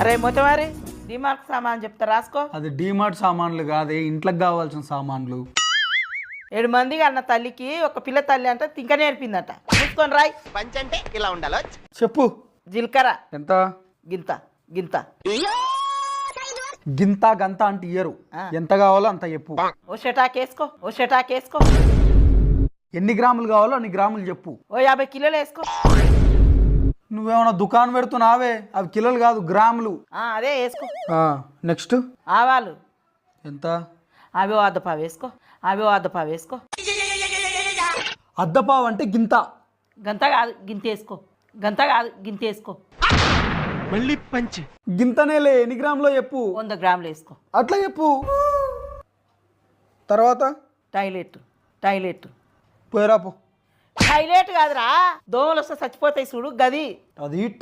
అరే మొత్తమారి డిమార్క్ సామాన్ చెప్తా రాసుకో. అది డీమార్ట్ సామాన్లు కాదే, ఇంట్లోకి కావాల్సిన సామాన్లు. 7 మందికి అన్న తల్లికి ఒక పిల్ల తల్లి అంటే తింక నేర్పిందట. చూసుకొని రాయ్. పంచ్ అంటే ఇలా ఉండాలో. చెప్పు. జీలకర్ర ఎంత? గింత గింత. గింత గంత అంటే ఇయ్యరు, ఎంత కావాలో అంత చెప్పు. ఓ షటాకేసుకో, ఓ షటాకేసుకో. ఎన్ని గ్రాములు కావాలో అన్ని గ్రాములు చెప్పు. ఓ 50 కిలోలు వేసుకో. నువ్వేమన్నా దుకాణం పెడుతున్నావే, అవి కిలోలు కాదు గ్రాములు. అదే వేసుకో. నెక్స్ట్ ఆవాలు ఎంత? అవి ఓ అద్దపావు వేసుకో, అవి ఓ అద్దపావు వేసుకో. అద్దపావు అంటే గింత. గంత కాదు గింత వేసుకో, గంత కాదు గింత వేసుకో. మళ్ళీ పంచ్. గింతనేలే, ఎన్ని గ్రాములో చెప్పు. 100 గ్రాములు వేసుకో. అట్లా చెప్పు. తర్వాత టాయిలెట్ టాయిలెట్ పోయరాపు. టాయిలెట్ కాదురా, దోమలు వస్తే చచ్చిపోతాయి చూడు గది. అది